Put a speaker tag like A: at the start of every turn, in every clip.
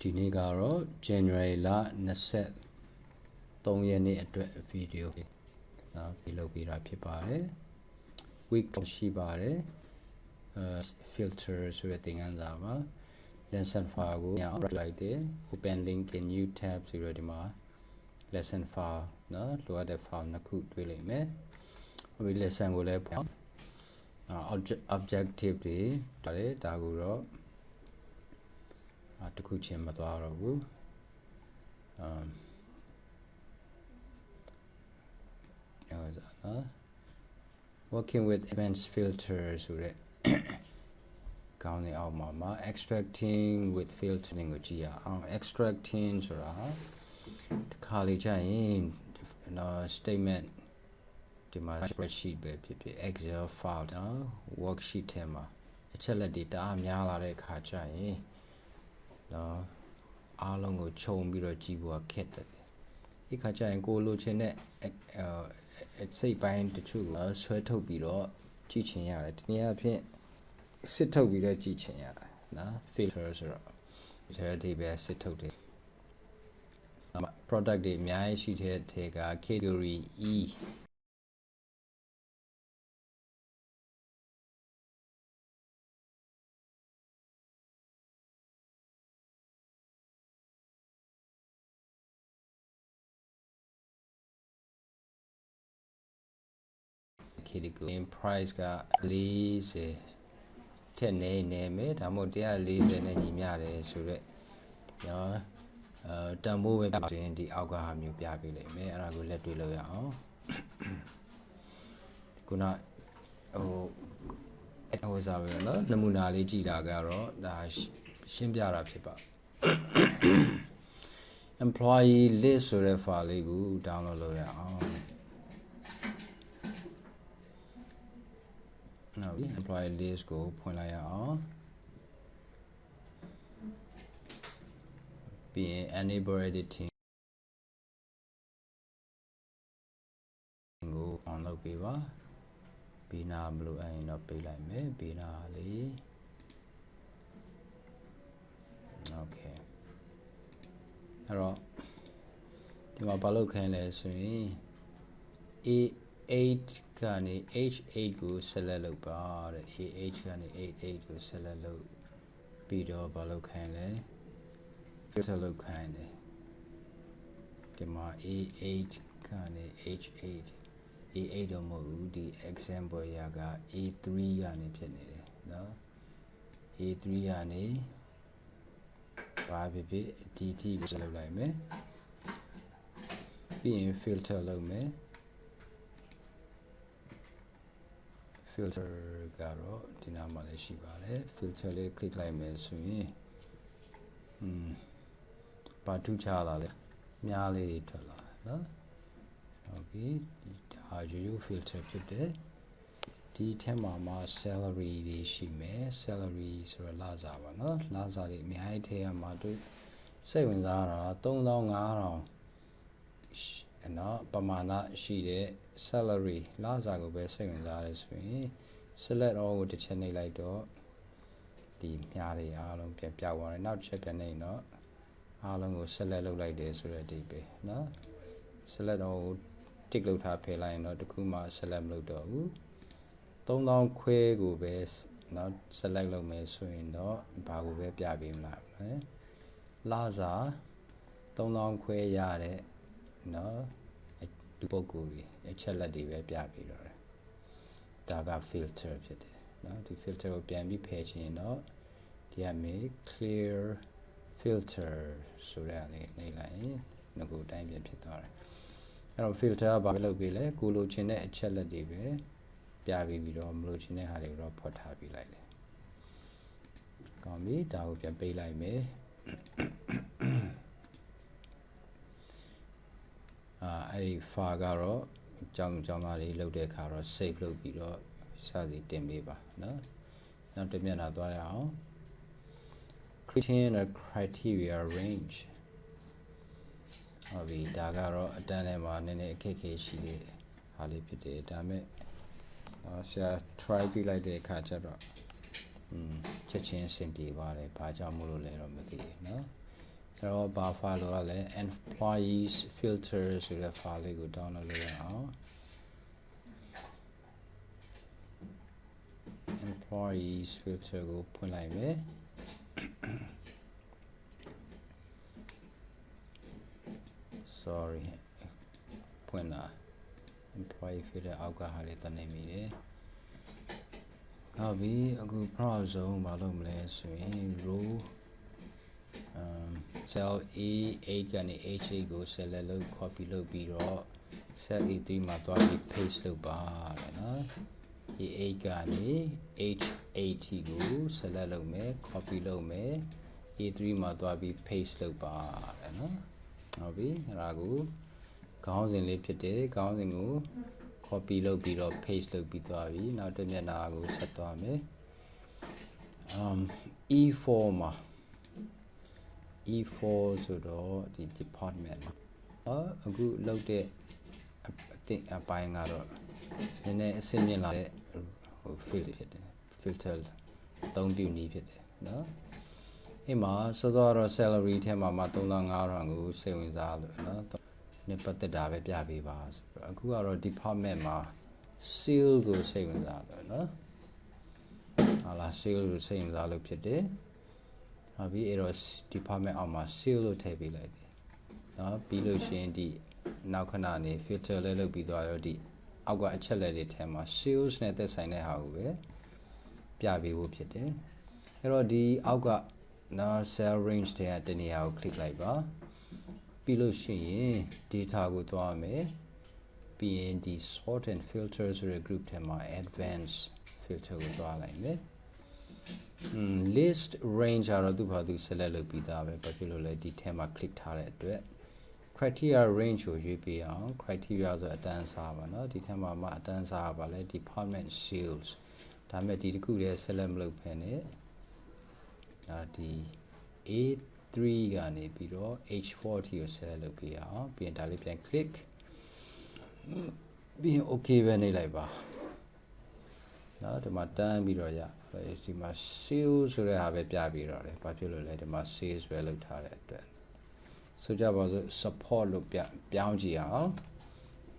A: ဒီနေ့ကတော့ January လ23ရက်နေ့အတွက်ဗီဒီယိုပြုလုပ်ပေးတာဖြစ်ပါတယ် week ရှိပါတယ်filter ဆိုတဲ့သင်ခန်းစာမှာ lesson file ကိုညလိုက်တယ် open link in new tab ဆိုတော့ဒီမှာ lesson file နော်လိုအပ်တဲ့ file နှစ်ခုတွေ့လိမ့်မယ်ဒီ lesson ကိုလည်းobjective တွေပါတယ်ဒါကိုတော့တစ်ခုချင်းမသွားတော့ဘူးworking with advanced filter ဆိုတဲ့ကောင်းတဲ့အောက်မှာ extracting with filtering ကိုကြည့်ရအောင် extracting ဆိုတာတစ်ခါလေကြာရင်statement ဒီမှာ spreadsheet ပဲဖြစ်ဖြစ် excel file နော် worksheet ထဲမှာအချက်လက်တွေတအားများလာတဲ့အခါကျရင်အားလုံးကိုခြုံပြီးတော့ကြည့်ဖို့ခက်တယ်ဒီခါကျရင်ကိုလိုချင်တဲ့စိတ်ပိုင်းတချို့ကိုဆွဲထုတ်ပြီးတော့ကြည့်ချင်ရတယ်ဒီနေ့အဖြစ်စစ်ထုတ်ပြီးတော့ကြည့်ချင်ရတယ်နော် filter ဆိုတော့ဒီပဲစစ်ထုတ်တယ် product တွေအများကြီးရှိတဲ့ထဲက category E category price က40ထက်နေမယ်ဒါမှမဟုတ်140နဲ့ညီမျှတယ်ဆိုတော့တန်ဖိုးပဲဆိုရင်ဒီအောက်ကဟာမျိုးပြပေးလိမ့်မယ်အဲ့ဒါကိုလက်တွေ့လုပ်ရအောင်ခုနဟိုစားပဲနော်နမူနာလေးကြည့်တာကတော့ဒါရှင်းပြတာဖြစ်ပါ employee list ဆိုတဲ့ file လေးကို download လုပ်ရအောင်နောက် employee list ကိုဖွင့်လိုက်ရအောင်ပြီးရင် enable editing ကို on လုပ်ပေးပါဘေးနာမလို့အဲ့ရင်တော့ပေးလိုက်မယ်ဘေးနာလေး okay အဲ့တော့ဒီမှာဘာလုပ်ခိုင်းလဲဆိုရင် A8 ကနေ H8 ကို select လုပ်ပါတဲ့ A8 ကနေ H8 ကို select လုပ်ပြီးတော့ဘာလုပ်ခိုင်းလဲ filter လုပ်ခိုင်းတယ်ဒီမှာ A8 ကနေ H8 A8 တော့မဟုတ်ဘူးဒီ example ရာက A3 ကနေဖြစ်နေတယ်နော် A3 ကနေဘာဖြစ်ဖြစ် DT ကို လုပ်လိုက်မယ်ပြီးရင် filter လုပ်မယ် filter ကတော့ဒီနားမှာလည်းရှိပါတယ် filter လေး click လိုက်မယ်ဆိုရင်ဘာထူးခြားလာလဲမြားလေးတွေထွက်လာနော်ဟုတ်ပြီဒါရိုးရိုး filter ဖြစ်တယ်ဒီထဲမှာ salary တွေရှိမယ် salary ဆိုတော့လစာပါနော်လစာတွေအများကြီးထဲမှာတွေ့စိတ်ဝင်စားတာ3500နော်ပမာဏရှိတဲ့ salary လစာကိုပဲစိတ်ဝင်စားတယ်ဆိုရင် select all ကိုတစ်ချက်နှိပ်လိုက်တော့ဒီမြားတွေအားလုံးပြန်ပြောက်သွားတယ်နောက်တစ်ချက်ပြန်နှိပ်တော့အားလုံးကို select လုပ်လိုက်တယ်ဆိုတဲ့အဓိပ္ပာယ်နော် select all ကို tick လုပ်ထားဖယ်လိုက်ရင်တော့တခုမှ select မလုပ်တော့ဘူး3000ခွဲကိုပဲเนาะ select လုပ်မယ်ဆိုရင်တော့ဘာကိုပဲပြပေးမလားလစာ3000ခွဲရတဲ့เนาะဒီပုဂ္ဂိုလ်တွေအချက်လက်တွေပဲပြပေးတော့တယ်ဒါက filter ဖြစ်တယ်เนาะဒီ filter ကိုပြန်ပြီးဖယ်ချင်တော့ဒီကမေ clear filter ဆိုတဲ့အလေးနှိပ်လိုက်ရင်ငါကိုတိုင်းပြန်ဖြစ်သွားတယ်အဲ့တော့ filter ကဘာလုပ်ပေးလဲကိုလိုချင်တဲ့အချက်လက်တွေပဲပြပေးပြီးတော့မလိုချင်တဲ့ဟာတွေကိုတော့ဖွက်ထားပေးလိုက်တယ်ကောင်းပြီဒါကိုပြန်ပေးလိုက်မယ်အဲ့ဒီ file ကတော့အကြောင်းသားတွေလုပ်တဲ့အခါတော့ save လုပ်ပြီးတော့စစီတင်ပေးပါเนาะနောက်တစ်မျက်နှာသွားရအောင် creating a criteria range ဟုတ်ပြီဒါကတော့အတန်းထဲမှာနည်းနည်းအခက်အခဲရှိတဲ့ဟာလေးဖြစ်တယ်ဒါမဲ့ဆရာ try ကြည့်လိုက်တဲ့အခါကျတော့ချက်ချင်းအဆင်ပြေပါတယ်ဘာကြောင့်မို့လို့လဲတော့မသိဘူးเนาะ So bar file employees filter so the file go download it. Employees filter go put like me. Sorry, point employee filter outga hale the name it. Copy a good browser malum less row cell E8 and H8 go cell load copy load be raw cell E3 ma paste load bar E8 and H80 go cell load me copy load me E3 ma paste load bar copy ragu counting lip counting go copy load be raw paste load be now the go set to me E4 ma E4 so the department a good load it I think buying out and then similar filter don't be need no Ima so salary tema matula ngarangu savings no ne pateda be pya pi ba aku aro department ma sale go savings no hala sale go savings lo phit de ha bi ero department out ma sale lo thai pi lai de no pi lo shin di naw khana ni filter le lok pi twa yo diအောက်က အချက်လက်တွေထဲမှာ sales နဲ့သက်ဆိုင်တဲ့ဟာကိုပဲပြပေးဖို့ဖြစ်တယ်အဲ့တော့ဒီအောက်ကနော် cell range တွေကတနေရာကို click လိုက်ပါပြီးလို့ရှိရင် data ကိုသွားမယ်ပြီးရင်ဒီ sort and filter ဆိုတဲ့ group ထဲမှာ advanced filter ကိုသွားလိုက်မယ်list range ကတော့သူ့ဘာသူ select လုပ်ပြီးသားပဲဘာဖြစ်လို့လဲဒီထဲမှာ click ထားတဲ့အတွက် criteria range ကိုရွေးပေးအောင် criteria ဆိုအတန်းစားပါเนาะဒီထဲမှာမှအတန်းစားပါလဲ department sales ဒါပေမဲ့ဒီတစ်ခုတည်း select မလုပ်ဖ ೇನೆ ဒါဒီ A3 ကနေပြီးတော့ H40 ကို select လုပ်ပေးအောင်ပြီးရင်ဒါလေးပြန် click ပြီးရင် okay ပဲနှိပ်လိုက်ပါเนาะဒီမှာတန်းပြီးတော့ရဒီမှာ sales ဆိုတဲ့ဟာပဲပြပြီးတော့တယ်ဘာဖြစ်လို့လဲဒီမှာ sales ပဲလုပ်ထားတဲ့အတွက်ဆိုကြပါစို့ support လို့ပြောင်းကြည့်အောင်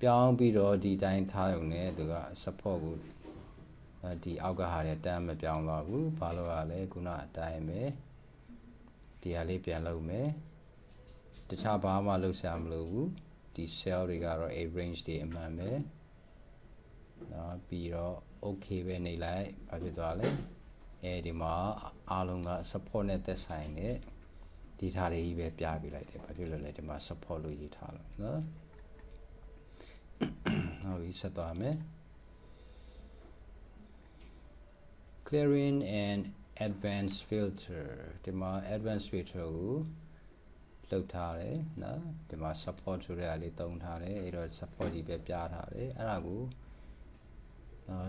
A: ပြောင်းပြီးတော့ဒီတိုင်းထားရုံနဲ့သူက support ကိုဒီအောက်ကဟာတွေတန်းမပြောင်းတော့ဘူးဘာလို့ လဲခုနအတိုင်းပဲဒီဟာလေးပြန်လုပ်မယ်တခြားဘာမှလုပ်ဆရာမလိုဘူးဒီ cell တွေကတော့ range တွေအမှန်ပဲเนาะပြီးတော့ okay ပဲနေလိုက်ဘာဖြစ်သွားလဲဒီမှာအားလုံးက support နဲ့သက်ဆိုင်တဲ့ဒီထားတွေကြီးပဲပြပြလိုက်တယ်ဘာဖြစ်လို့လဲဒီမှာ support လို့ရေးထားလို့နော်ဟုတ်ပြီဆက်သွားမယ် clearing and advanced filter ဒီမှာ advanced filter ကိုလှုပ်ထားတယ်နော်ဒီမှာ support ဆိုတဲ့အလေးတုံးထားတယ်အဲ့တော့ support ကြီးပဲပြထားတယ်အဲ့ဒါကို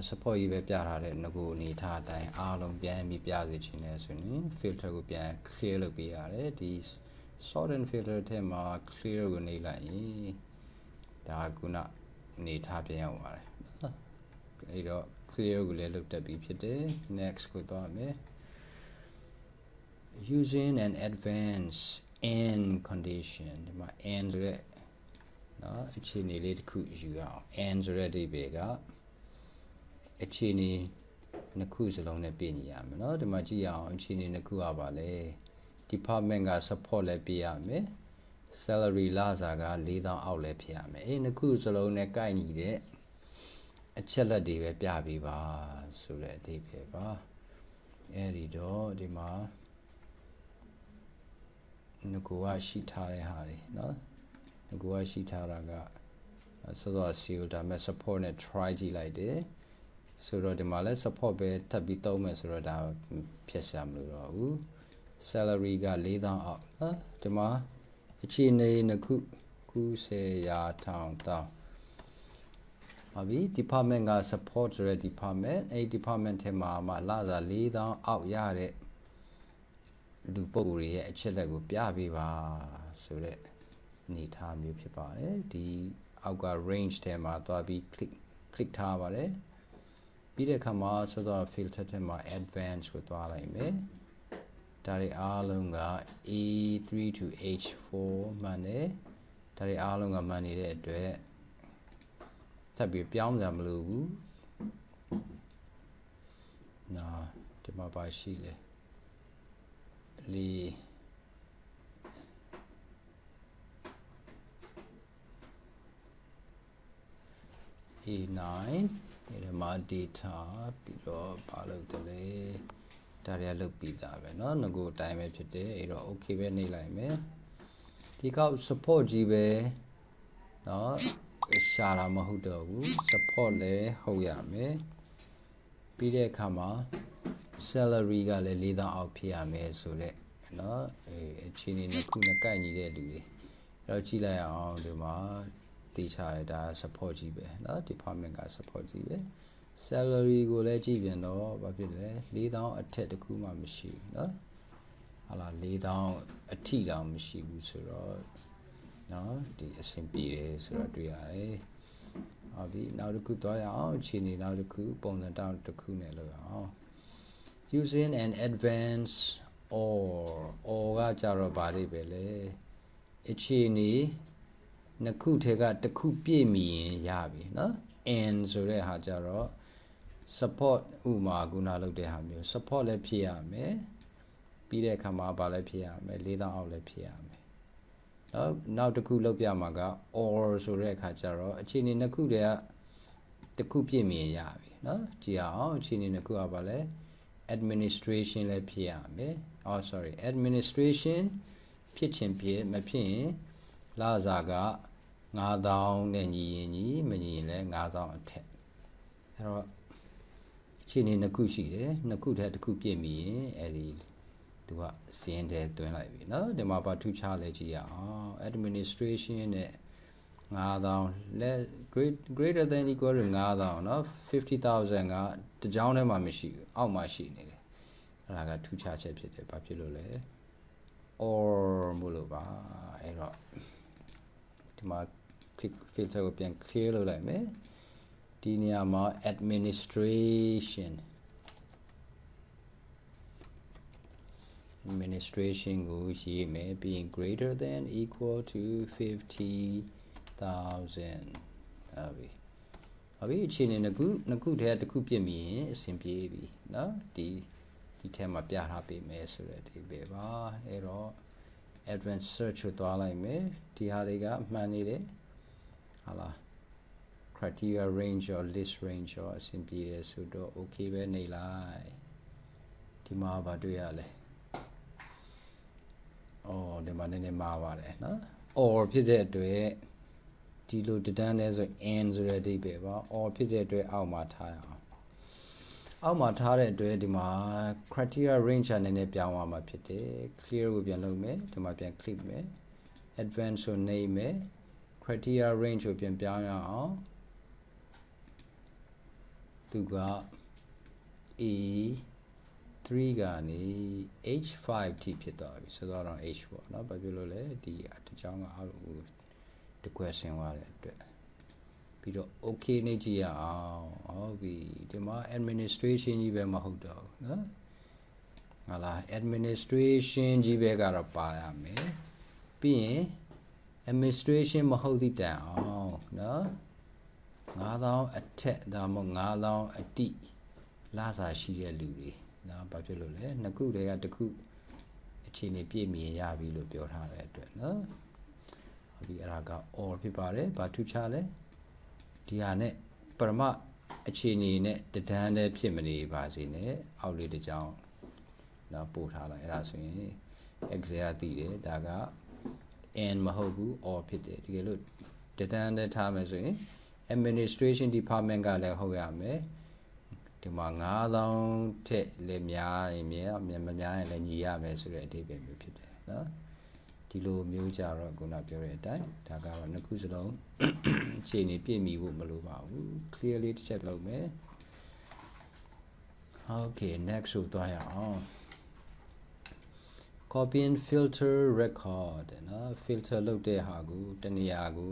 A: support ကြီးပဲပြထားတဲ့ငကိုအနေထားအတိုင်းအားလုံးပြန်ပြီးပြစေချင်တယ်ဆိုရင် filter ကိုပြန် clear လုပ်ပေးရတယ်ဒီ sort and filter ထဲမှာ clear ကိုနှိပ်လိုက်ရင်ဒါကုနအနေထားပြန်ရောက်ပါတယ်အဲ့တော့ clear ကိုလည်းလုပ်တတ်ပြီးဖြစ်တယ် next ကိုသွားမယ် using an advanced and condition ဒီမှာ and ဆိုတဲ့နော်အခြေအနေလေးတစ်ခုယူရအောင် and ဆိုတဲ့ဒီဘေကအခြေအနေနှစ်ခုစလုံးနဲ့ပြင်ရမယ်เนาะဒီမှာကြည့်ရအောင်အခြေအနေနှစ်ခုကပါလဲ department က support လည်းပြရမယ် salary လစာက4000အောက်လည်းဖြစ်ရမယ်အဲ့နှစ်ခုစလုံးနဲ့ကိုက်ညီတဲ့အချက်လက်တွေပဲပြပေးပါဆိုတဲ့အဓိပ္ပာယ်ပါအဲ့ဒီတော့ဒီမှာငကိုကရှိထားတဲ့ဟာတွေเนาะငကိုကရှိထားတာကစောစော seal ဒါမဲ့ support နဲ့ try ကြည့်လိုက်တယ်ဆိုတော့ဒီမှာလဲ support ပဲထပ်ပြီးသုံးမယ်ဆိုတော့ဒါဖြတ်ရှာမလို့တော့ဘူး salary က4000အောက်နော်ဒီမှာအခြေအနေနှစ်ခု90ရာထောင်တောင်းဟုတ်ပြီ department က support ဆိုတဲ့ department အဲ့ department ထဲမှာမှလစာ4000အောက်ရတဲ့လူပုဂ္ဂိုလ်ရဲ့အချက်လက်ကိုပြပေးပါဆိုတဲ့အနေထားမျိုးဖြစ်ပါတယ်ဒီအောက်က range ထဲမှာသွားပြီး click ထားပါတယ်ပြီးတဲ့အခါမှာဆိုတော့ filter ထဲမှာ advanced ကိုသွားလိုက်မယ် ဒါတွေအားလုံးက A3 to H4 မှန်တယ်ဒါတွေအားလုံးကမှန်နေတဲ့အတွက်ဆက်ပြီးပြောင်းကြမလို့ဘူးနော်ဒီမှာပါရှိလေလေးA9 ဒီမှာ data ပြီးတော့ဘာလုပ်တယ်လဲဒါတွေကလုပ်ပြီးသားပဲเนาะငကိုအတိုင်းပဲဖြစ်တယ်အဲ့တော့ okay ပဲနေလိုက်မယ်ဒီကောက် support ကြီးပဲเนาะရှာတာမဟုတ်တော့ဘူး support လည်းဟုတ်ရမယ်ပြီးတဲ့အခါမှာ salary ကလည်း4000အောက်ဖြစ်ရမယ်ဆိုတော့เนาะအခြေအနေနှစ်ခုနဲ့ကိုက်ညီတဲ့လူတွေအဲ့တော့ကြည့်လိုက်အောင်ဒီမှာတေချရတယ်ဒါ support ကြီးပဲเนาะ department က support ကြီးပဲ salary ကိုလည်းကြည့်ပြန်တော့ဘာဖြစ်လဲ4000အထက်တခုမှမရှိဘူးเนาะဟာလား4000အထိတောင်မရှိဘူးဆိုတော့เนาะဒီအဆင်ပြေတယ်ဆိုတော့တွေ့ရတယ်ဟုတ်ပြီနောက်တစ်ခုသွားရအောင်အခြေအနေနောက်တစ်ခုပုံစံတောက်တစ်ခုနဲ့လုပ်အောင် using an advanced or ကကြတော့ဗာလေးပဲလေအခြေအနေနှစ်ခုထဲကတစ်ခုပြည့်မီရင်ရပြီเนาะ and ဆိုတဲ့ဟာကြတော့ support ဥမာခုနလုပ်တဲ့ဟာမျိုး support လည်းဖြစ်ရမယ်ပြီးတဲ့အခါမှာဗာလည်းဖြစ်ရမယ်4000အောက်လည်းဖြစ်ရမယ်เนาะနောက်တစ်ခုလုပ်ပြမှာက or ဆိုတဲ့အခါကျတော့အခြေအနေနှစ်ခုတည်းကတစ်ခုပြည့်မီရင်ရပြီเนาะကြည့်အောင်အခြေအနေနှစ်ခုကဗာလဲ administration လည်းဖြစ်ရမယ် administration ဖြစ်ချင်ဖြစ်မဖြစ်ရင်လစာက9000နဲ့ညီရင်ညီမညီရင်လည်း9000အထက်အဲ့တော့အခြေအနေနှစ်ခုရှိတယ်နှစ်ခုထဲတစ်ခုပြည့်မီရင်အဲ့ဒီသူကစင်းတယ်တွင်းလိုက်ပြီเนาะဒီမှာပါထူးခြားလဲကြည့်ရအောင် administration နဲ့9000 let greater than equal to 9000เนาะ50000ကတကြောင်းထဲမှာမရှိဘူးအောက်မှာရှိနေတယ်အဲ့ဒါကထူးခြားချက်ဖြစ်တယ်ဘာဖြစ်လို့လဲ or မို့လို့ပါအဲ့တော့ဒီမှာ click filter ကိုပြန် clear လုပ်လိုက်မယ်ဒီနေရာမှာ administration ကိုရေးမယ်ပြီးရင် greater than equal to 50,000 ဟုတ်ပြီအခြေအနေနှစ်ခုထဲတစ်ခုပြည့်မီရင်အဆင်ပြေပြီเนาะဒီထဲမှာပြထားပေးမယ်ဆိုတဲ့ဒီပဲပါအဲ့တော့ advanced search ကိုသွားလိုက်မယ်ဒီဟာတွေကမှန်နေတယ်ဟာလား criteria range ရော list range ရောအဆင်ပြေတယ်ဆိုတော့ okay ပဲနေလိုက်ဒီမှာဗာတွေ့ရလဲဒီမှာနည်းနည်းမှားပါတယ်နော် or ဖြစ်တဲ့အတွက်ဒီလိုတန်းလဲဆို and ဆိုတဲ့အဓိပ္ပာယ်ပါ or ဖြစ်တဲ့အတွက်အောက်မှာထားရအောင်အောက်မှာထားတဲ့အတွက်ဒီမှာ criteria range နည်းနည်းပြောင်းသွားမှာဖြစ်တယ် clear ကိုပြန်လုပ်မယ်ဒီမှာပြန် click မယ် advanced ကိုနှိပ်မယ် criteria range ကိုပြန်ပြောင်းရအောင်သူက A3 ကနေ H5 ထိဖြစ်သွားပြီဆိုတော့ H ပေါ့เนาะဘာဖြစ်လို့လဲဒီအကြောင်းကအောက်ကိုတကွက်ဆင်းသွားတဲ့အတွက်ပြီးတော့ okay နေကြည့်ရအောင်ဟုတ်ပြီဒီမှာ administration ကြီးပဲမဟုတ်တော့ဘူးเนาะဟာလား administration ကြီးပဲကတော့ပါရမယ်ပြီးရင် administration မဟုတ်သည့်တိုင်အောင်เนาะ9000အထက်ဒါမှမဟုတ်9000အတိလစာရှိတဲ့လူတွေเนาะဘာဖြစ်လို့လဲနှစ်ခုတည်းကတစ်ခုအခြေအနေပြည့်မြင်ရပြီလို့ပြောထားတဲ့အတွက်เนาะဟုတ်ပြီအဲ့ဒါက or ဖြစ်ပါတယ်ဘာထူးခြားလဲဒီဟာနဲ့ပရမအခြေအနေနဲ့တဒန်းတည်းဖြစ်မနေပါစေနဲ့အောက်လေးတစ်ကြောင်းเนาะပို့ထားလိုက်အဲ့ဒါဆိုရင် excel သိတယ်ဒါက and မဟုတ်ဘူး or ဖြစ်တယ်တကယ်လို့တဒန်းတည်းထားမယ်ဆိုရင်administration department ကလည်းဟုတ်ရမယ်ဒီမှာ9000ထက်လည်းများရင်မများရင်လည်းညီရမယ်ဆိုတဲ့အဓိပ္ပာယ်မျိုးဖြစ်တယ်เนาะဒီလိုမျိုးကြတော့ခုနပြောတဲ့အတိုင်းဒါကတော့နှစ်ခုစလုံးအခြေအနေပြည့်မီဖို့မလိုပါဘူး clearly တစ်ချက်လုပ်မယ် okay next ကိုသွားရအောင် copy and filter record เนาะ filter လုပ်တဲ့ဟာကိုတနေရာကို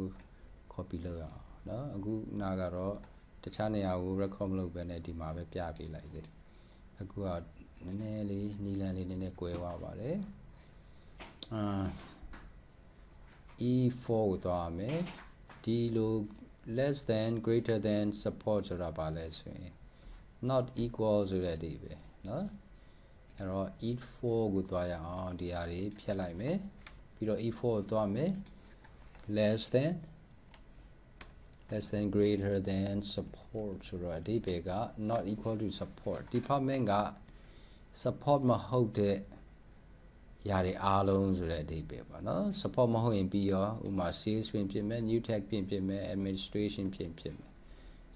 A: copy လုပ်ရအောင်เนาะအခုနာကတော့တခြားနေရာကို record မလုပ်ဘဲနဲ့ဒီမှာပဲပြပေးလိုက်တယ်အခုက nene nilali nene kwewa bale E4 ကိုသွားရမယ်ဒီလို less than greater than support ဆိုတာပါလဲဆိုရင် not equal ဆိုတဲ့အဓိပ္ပာယ်เนาะအဲ့တော့ E4 ကိုသွားရအောင်ဒီဟာတွေဖြတ်လိုက်မယ်ပြီးတော့ E4 ကိုသွားမယ် less than greater than support ဆိုတော့အဓိပ္ပာယ်က not equal to support department က support မဟုတ်တဲ့ຢာတွေအားလုံးဆိုတဲ့အဓိပ္ပာယ်ပေါ့နော် support မဟုတ်ရင်ပြီးရောဥပမာ sales ပြင်ဖြစ်မယ် new tech ပြင်မယ် administration ပြင်ဖြစ်မယ်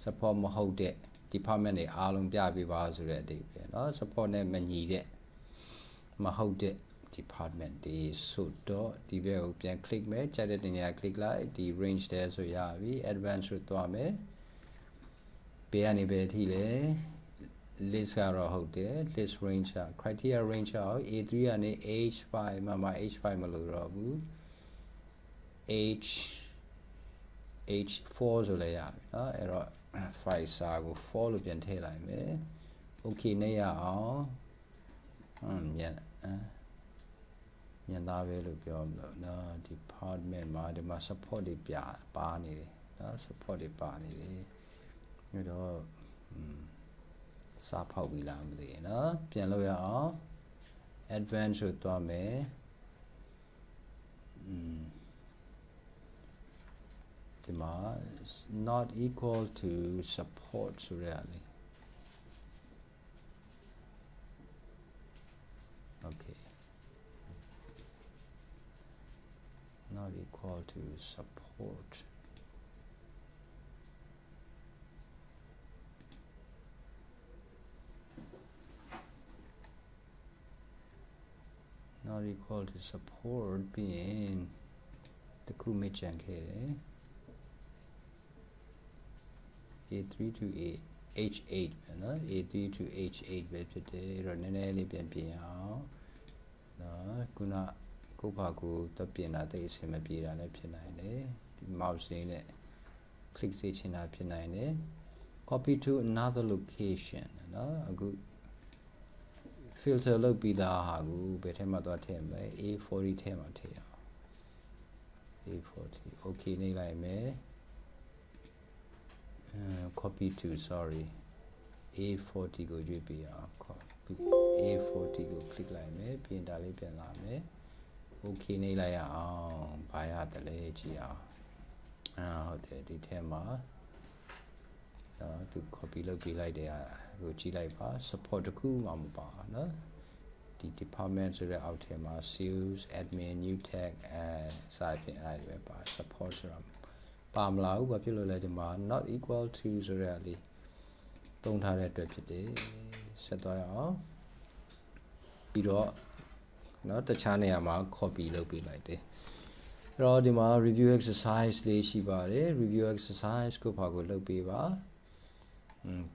A: support မဟုတ်တဲ့ department တွေအားလုံးပြပေးပါဆိုတဲ့အဓိပ္ပာယ်เนาะ support နဲ့မညီတဲ့မဟုတ်တဲ့ department တွေဆိုတော့ဒီဘက်ကိုပြန် click မယ်ကြိုက်တဲ့နေရာ click လိုက်ဒီ range တဲဆိုရပြီ advanced ကိုသွားမယ်ဘေးကနေပဲထိလေ list ကတော့ဟုတ်တယ် list range က criteria range က A3 ကနေ H5 မှာ H5 မလို့တော့ဘူး H4 ဆိုလဲရပြီเนาะအဲ့တော့ 5 star ကို 4 လို့ပြန်ထည့်လိုက်မယ် okay နဲ့ရအောင်မြန်သားပဲလို့ပြောမလို့เนาะ department မှာဒီမှာ support တွေပါနေတယ်เนาะ support တွေပါနေတယ်အဲ့တော့စာဖောက်ပြီလားမသိဘူးเนาะပြန်လို့ရအောင် advanced ကိုသွားမယ်ဒီမှာ not equal to support ဆိုရလေ okay not equal to support not equal to support ပြီးရင်တခုမကြံခဲ့တယ် A3 to H8 ပဲเนาะ A3 to H8 ပဲဖြစ်တယ်အဲ့တော့နည်းနည်းလေးပြန်ပြင်အောင်เนาะခုနကိုယ့်ဘာကိုတက်ပြင်တာတိတ်အဆင်မပြေတာလည်းဖြစ်နိုင်တယ်ဒီ mouse လေးနဲ့ click စေချင်တာဖြစ်နိုင်တယ် copy to another location เนาะအခု filter လုပ်ပြီးသားဟာကိုဘယ်ထဲမှာသွားထည့်မလဲ A40 ထဲမှာထည့်အောင် A40 okay နေလိုက်မယ် copy to sorry A40 ကိုရွေးပြီးအောင် copy A40 ကို click လိုက်မယ်ပြင်တာလေးပြန်လာမယ် okay နေလိုက်ရအောင်ဘာရတယ်လဲကြည့်အောင်ဟုတ်တယ်ဒီထဲမှာသူ copy လုပ်ပြီးလိုက်တယ်ကိုကြည့်လိုက်ပါ support တခုမှမပါเนาะဒီ department ဆိုတဲ့အောက်ထဲမှာ sales admin new tech စာပြင်အဲ့ဒါပဲပါ support ဆိုတာပါမလားဘူးဘာဖြစ်လို့လဲဒီမှာ not equal to ဆိုရလေတုံးထားတဲ့အတွက်ဖြစ်တယ်ဆက်သွားရအောင်ပြီးတော့เนาะတခြားနေရာမှာ copy လုပ်ပေးလိုက်တယ်အဲ့တော့ဒီမှာ review exercise လေးရှိပါတယ် review exercise ကိုဘာကိုလုပ်ပေးပါ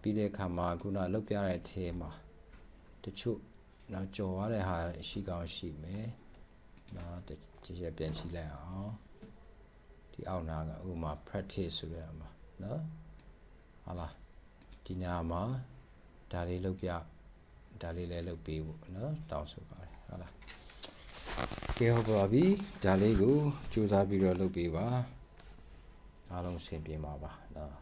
A: ပြီးတဲ့အခါမှာခုနလုပ်ပြတဲ့အထဲမှာတချို့နောက်ကြော်ရတဲ့ဟာရှိကောင်းရှိမယ်နောက်တစ်ချက်ပြန်ကြည့်လိုက်အောင်ဒီအောက်နာကဥပမာ practice ဆိုရမှာเนาะဟာလားဒီနာမှာဒါလေးလုပ်ပြဒါလေးလည်းလုပ်ပေးဖို့เนาะတောင်းဆိုပါတယ်ဟာလားကဲဟုတ်ပါပြီဒါလေးကိုစူးစမ်းပြီးတော့လုပ်ပေးပါအားလုံးအဆင်ပြေပါပါเนาะ